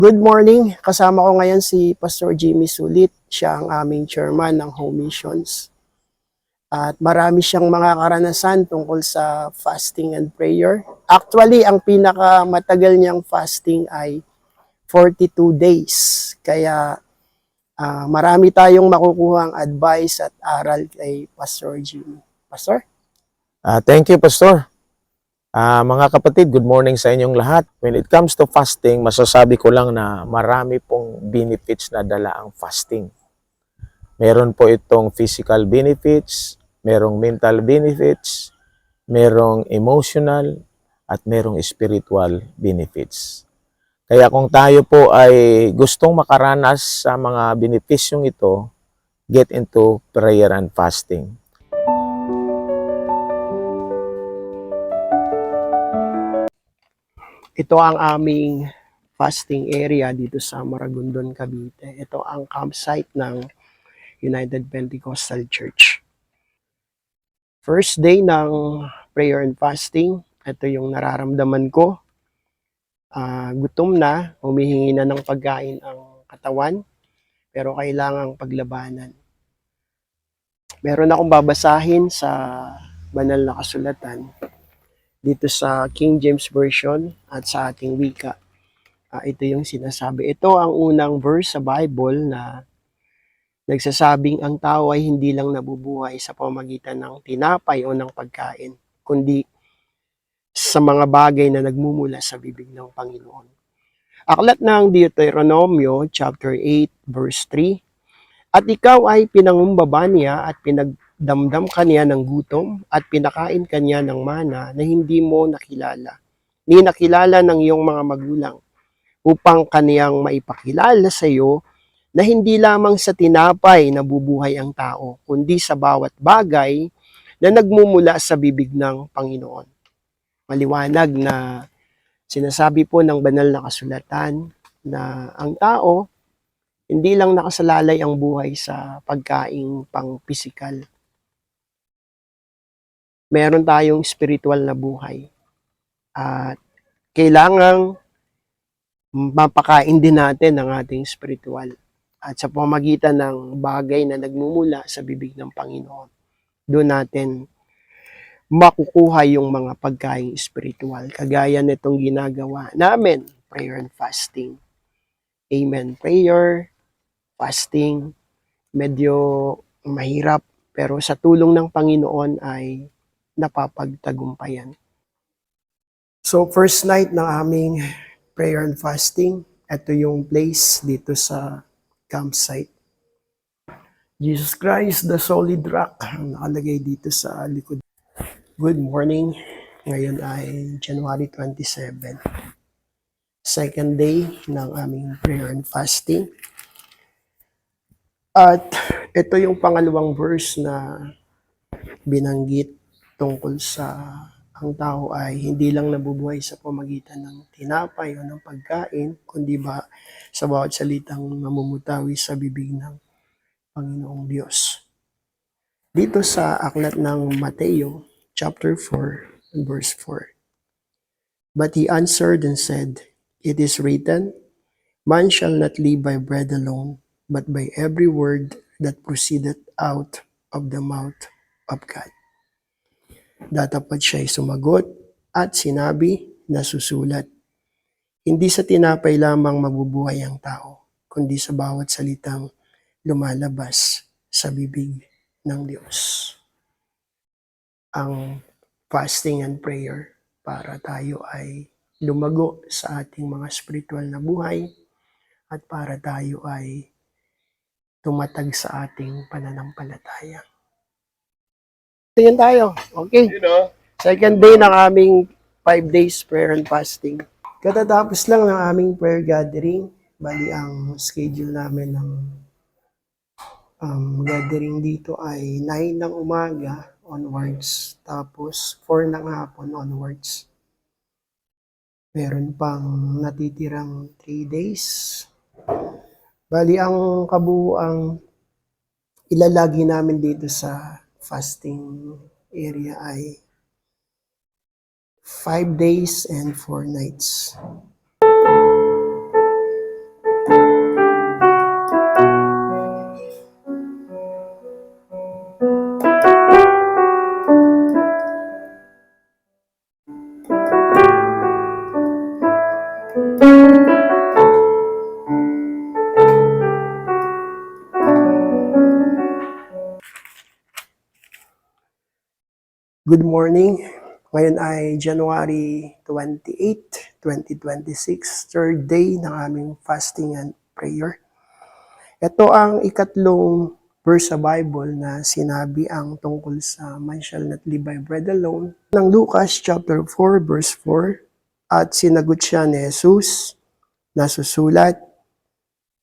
Good morning. Kasama ko ngayon si Pastor Jimmy Sulit. Siya ang aming chairman ng Home Missions. At marami siyang mga karanasan tungkol sa fasting and prayer. Actually, ang pinakamatagal niyang fasting ay 42 days. Kaya marami tayong makukuhang advice at aral kay Pastor Jimmy. Pastor? Thank you, Pastor. Mga kapatid, good morning sa inyong lahat. When it comes to fasting, masasabi ko lang na marami pong benefits na dala ang fasting. Meron po itong physical benefits, merong mental benefits, merong emotional, at merong spiritual benefits. Kaya kung tayo po ay gustong makaranas sa mga benepisyong ito, get into prayer and fasting. Ito ang aming fasting area dito sa Maragondon, Cavite. Ito ang campsite ng United Pentecostal Church. First day ng prayer and fasting, ito yung nararamdaman ko. Gutom na, humihingi na ng pagkain ang katawan, pero kailangang paglabanan. Meron akong babasahin sa banal na kasulatan dito sa King James Version at sa ating wika. Ito yung sinasabi. Ito ang unang verse sa Bible na nagsasabing ang tao ay hindi lang nabubuhay sa pamamagitan ng tinapay o ng pagkain, kundi sa mga bagay na nagmumula sa bibig ng Panginoon. Aklat ng Deuteronomio chapter 8 verse 3. At ikaw ay pinangumbaba niya at pinagdamdam kanya ng gutom at pinakain kanya ng mana na hindi mo nakilala, ni nakilala ng iyong mga magulang, upang kaniyang maipakilala sa iyo na hindi lamang sa tinapay nabubuhay ang tao, kundi sa bawat bagay na nagmumula sa bibig ng Panginoon. Maliwanag na sinasabi po ng banal na kasulatan na ang tao, hindi lang nakasalalay ang buhay sa pagkaing pang-pisikal. Meron tayong spiritual na buhay. At kailangang mapakain din natin ang ating spiritual. At sa pamamagitan ng bagay na nagmumula sa bibig ng Panginoon, doon natin makukuha yung mga pagkain spiritual. Kagaya nitong ginagawa namin, prayer and fasting. Amen. Prayer, fasting, medyo mahirap, pero sa tulong ng Panginoon ay napapagtagumpayan. So first night ng aming prayer and fasting, ito yung place dito sa campsite. Jesus Christ, the solid rock, nakalagay dito sa likod. Good morning. Ngayon ay January 27. Second day ng aming prayer and fasting. At ito yung pangalawang verse na binanggit tungkol sa ang tao ay hindi lang nabubuhay sa pamagitan ng tinapay o ng pagkain, kundi ba sa bawat salitang namumutawi sa bibig ng Panginoong Diyos. Dito sa aklat ng Mateo, chapter 4, and verse 4. But he answered and said, It is written, Man shall not live by bread alone, but by every word that proceedeth out of the mouth of God. Datapat siya'y sumagot at sinabi na susulat, Hindi sa tinapay lamang mabubuhay ang tao, kundi sa bawat salitang lumalabas sa bibig ng Diyos. Ang fasting and prayer para tayo ay lumago sa ating mga spiritual na buhay at para tayo ay tumatag sa ating pananampalataya. Tingin tayo. Okay. Second day ng aming 5 days prayer and fasting. Katatapos lang ng aming prayer gathering. Bali, ang schedule namin ng gathering dito ay 9 ng umaga onwards. Tapos 4 ng hapon onwards. Meron pang natitirang 3 days. Bali, ang kabuuang ilalagi namin dito sa fasting area ay 5 days and 4 nights. Good morning. Ngayon ay January 28, 2026, third day ng aming fasting and prayer. Ito ang ikatlong verse sa Bible na sinabi ang tungkol sa man shall not live by bread alone ng Lucas chapter 4 verse 4. At sinagot siya ni Jesus, nasusulat,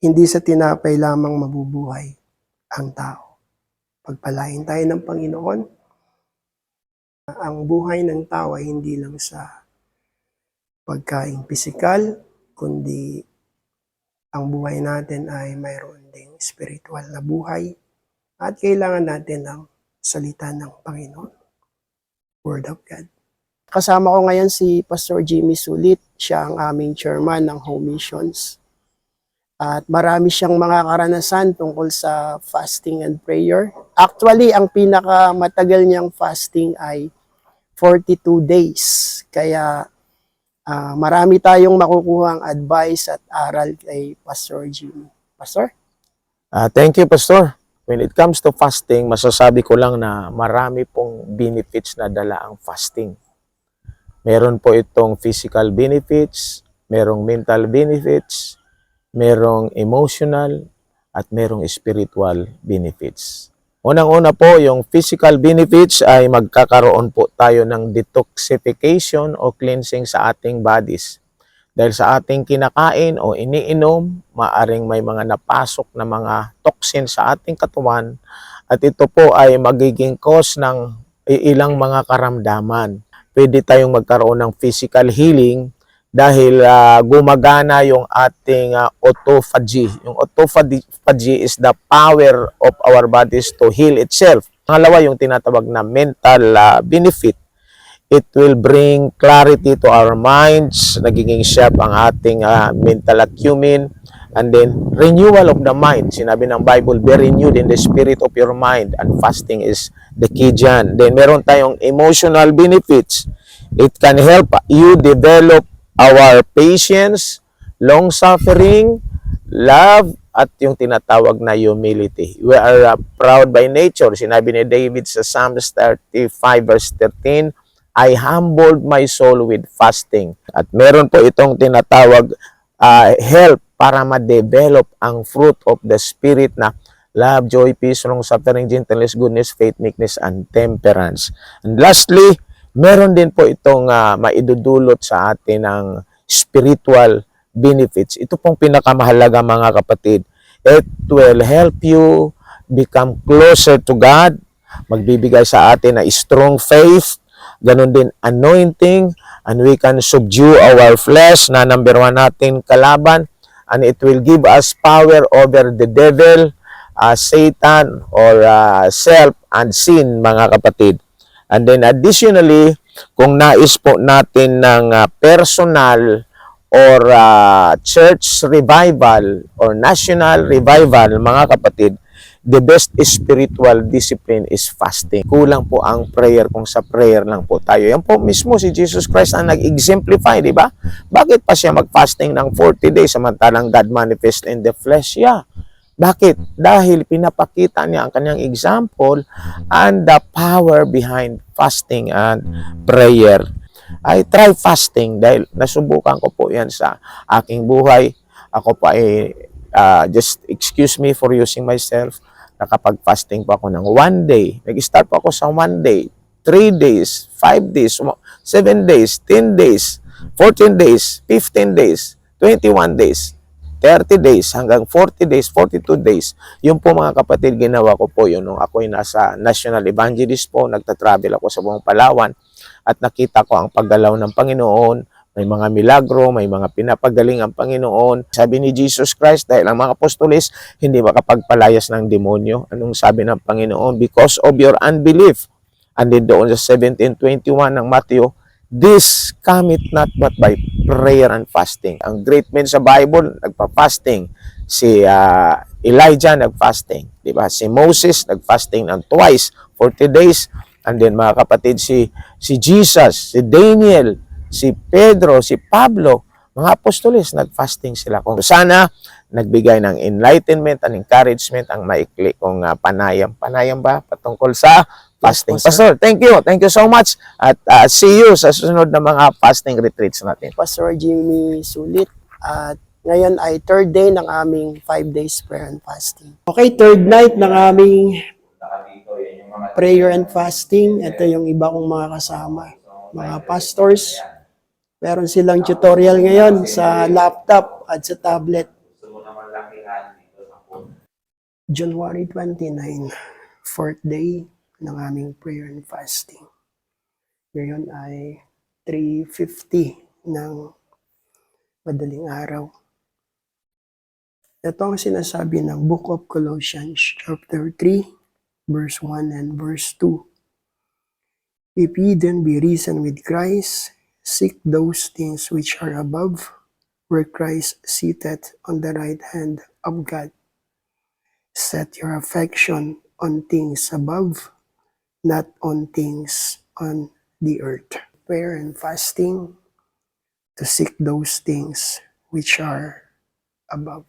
hindi sa tinapay lamang mabubuhay ang tao. Pagpalain tayo ng Panginoon. Ang buhay ng tao ay hindi lang sa pagkain pisikal, kundi ang buhay natin ay mayroon ding spiritual na buhay at kailangan natin ng salita ng Panginoon. Word of God. Kasama ko ngayon si Pastor Jimmy Sulit. Siya ang aming chairman ng Home Missions. At marami siyang mga karanasan tungkol sa fasting and prayer. Actually, ang pinakamatagal niyang fasting ay 42 days. Kaya marami tayong makukuhang advice at aral kay Pastor Jimmy. Pastor? Thank you, Pastor. When it comes to fasting, masasabi ko lang na marami pong benefits na dala ang fasting. Meron po itong physical benefits, merong mental benefits, merong emotional, at merong spiritual benefits. Unang-una po, yung physical benefits ay magkakaroon po tayo ng detoxification o cleansing sa ating bodies. Dahil sa ating kinakain o iniinom, maaring may mga napasok na mga toxin sa ating katawan at ito po ay magiging cause ng ilang mga karamdaman. Pwede tayong magkaroon ng physical healing dahil gumagana yung ating autophagy. Yung autophagy is the power of our bodies to heal itself. Pangalawa, yung tinatawag na mental benefit. It will bring clarity to our minds, nagiging sharp ang ating mental acumen, and then renewal of the mind. Sinabi ng Bible, be renewed in the spirit of your mind, and fasting is the key dyan. Then meron tayong emotional benefits. It can help you develop our patience, long-suffering, love, at yung tinatawag na humility. We are proud by nature. Sinabi ni David sa Psalms 35 verse 13, I humbled my soul with fasting. At meron po itong tinatawag help para ma-develop ang fruit of the Spirit na love, joy, peace, long-suffering, gentleness, goodness, faith, meekness, and temperance. And lastly, meron din po itong maidudulot sa atin ng spiritual benefits. Ito pong pinakamahalaga mga kapatid. It will help you become closer to God, magbibigay sa atin na strong faith, ganun din anointing, and we can subdue our flesh na number 1 natin kalaban, and it will give us power over the devil, Satan, or self and sin mga kapatid. And then additionally, kung nais po natin ng personal or church revival or national revival mga kapatid, the best spiritual discipline is fasting. Kulang po ang prayer kung sa prayer lang po tayo. Yan po mismo si Jesus Christ ang nag-exemplify, di ba? Bakit pa siya mag-fasting ng 40 days samantalang God manifest in the flesh? Yeah. Bakit? Dahil pinapakita niya ang kanyang example and the power behind fasting and prayer. I try fasting dahil nasubukan ko po yan sa aking buhay. Ako pa just excuse me for using myself. Nakapag-fasting po ako ng 1 day. Nag-start po ako sa 1 day, 3 days, 5 days, 7 days, 10 days, 14 days, 15 days, 21 days, 30 days, hanggang 40 days, 42 days. Yung po mga kapatid, ginawa ko po yun nung ako'y nasa National Evangelist po, nagta-travel ako sa buong Palawan at nakita ko ang paggalaw ng Panginoon. May mga milagro, may mga pinapagaling ang Panginoon. Sabi ni Jesus Christ, dahil ang mga apostoles hindi makapagpalayas ng demonyo. Anong sabi ng Panginoon? Because of your unbelief. And then doon sa 17:21 ng Matthew, this cometh not but by prayer and fasting. Ang great men sa Bible, nagpa-fasting. Si Elijah nag-fasting. Diba? Si Moses nag-fasting ng twice, 40 days. And then mga kapatid, si Jesus, si Daniel, si Pedro, si Pablo, mga apostoles, nag-fasting sila. Kung sana, nagbigay ng enlightenment and encouragement ang maikli kong panayam. Panayam ba? Patungkol sa fasting. Yes po, sir. Pastor, thank you. Thank you so much. At see you sa susunod na mga fasting retreats natin. Pastor Jimmy Sulit. At ngayon ay third day ng aming 5 days prayer and fasting. Okay, third night ng aming prayer and fasting. Ito yung iba kong mga kasama. Mga pastors. Meron silang tutorial ngayon sa laptop at sa tablet. January 29, fourth day ng aming prayer and fasting. Ngayon ay 3:50 ng madaling araw. Ito ang sinasabi ng Book of Colossians chapter 3, verse 1 and verse 2. If ye then be risen with Christ, seek those things which are above, where Christ seated on the right hand of God. Set your affection on things above, not on things on the earth. Prayer and fasting to seek those things which are above.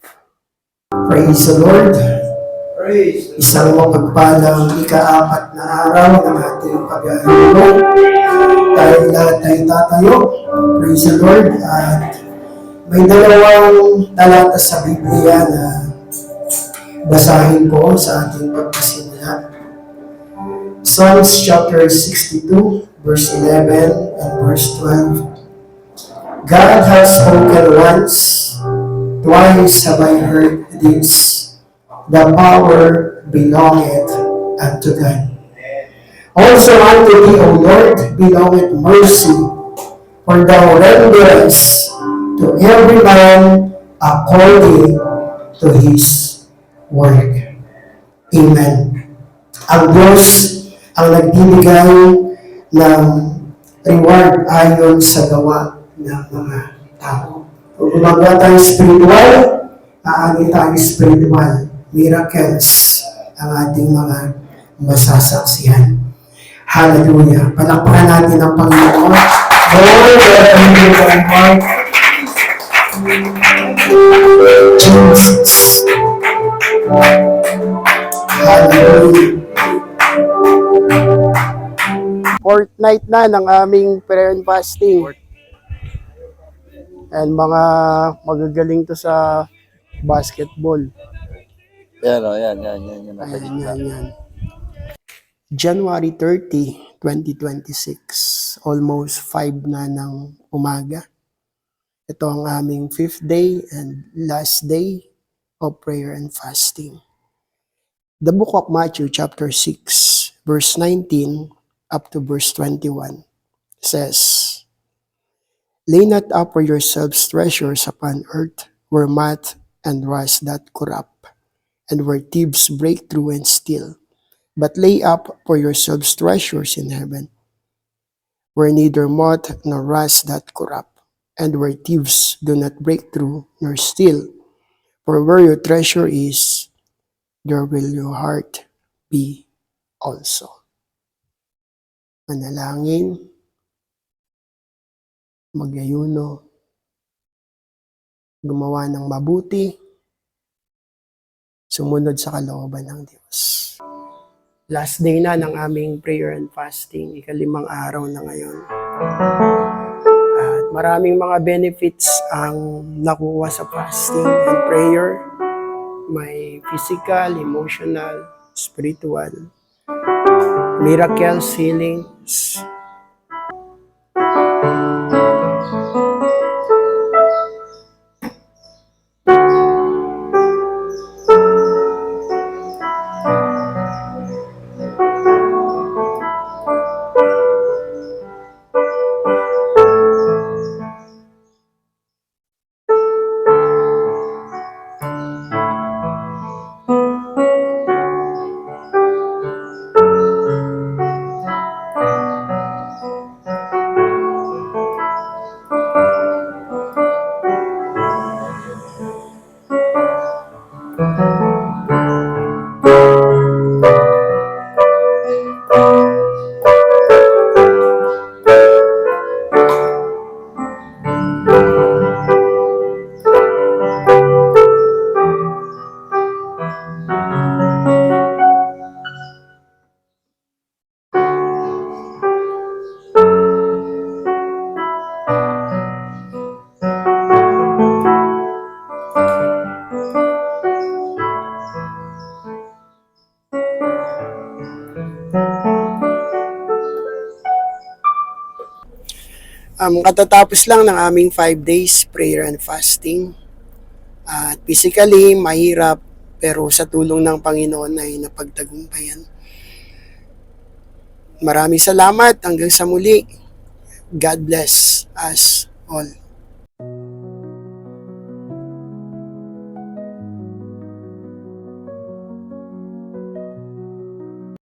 Praise the Lord. Isang mapagpalang ika-4 na araw ng ating pag-aaral. Tayo lahat ay tatayo. Praise the Lord. At may dalawang talata sa Biblia na basahin ko sa ating pagpasimula. Psalms chapter 62, verse 11 and verse 12. God has spoken once, twice have I heard this. The power belongeth unto God. Also unto thee, O Lord, belongeth mercy, for thou renderest to every man according to his work. Amen. Ang Diyos ang nagbibigay ng reward ayon sa gawa ng mga tao. Kung gumagawa tayo spiritual, aani tayo spiritual. Miracles ang ating mga masasaksihan. Hallelujah. Palakpakan natin ang Panginoon. Lord, Jesus. Hallelujah. Fourth night na ng aming prayer and fasting. And mga magagaling to sa basketball. Yan, Yan. January 30, 2026. Almost 5 na ng umaga. Ito ang aming 5th day and last day of prayer and fasting. The book of Matthew chapter 6, verse 19 up to verse 21 says, Lay not up for yourselves treasures upon earth, where moth and rust doth corrupt, and where thieves break through and steal. But lay up for yourselves treasures in heaven, where neither moth nor rust doth corrupt, and where thieves do not break through nor steal. For where your treasure is, there will your heart be also. Manalangin, mag-ayuno, gumawa ng mabuti, sumunod sa kalooban ng Diyos. Last day na ng aming prayer and fasting, 5th araw na ngayon. At maraming mga benefits ang nakuha sa fasting and prayer. May physical, emotional, spiritual, miracles, healings, Katatapos lang ng aming 5 days prayer and fasting. At physically, mahirap, pero sa tulong ng Panginoon ay napagtagumpayan. Maraming salamat. Hanggang sa muli. God bless us all.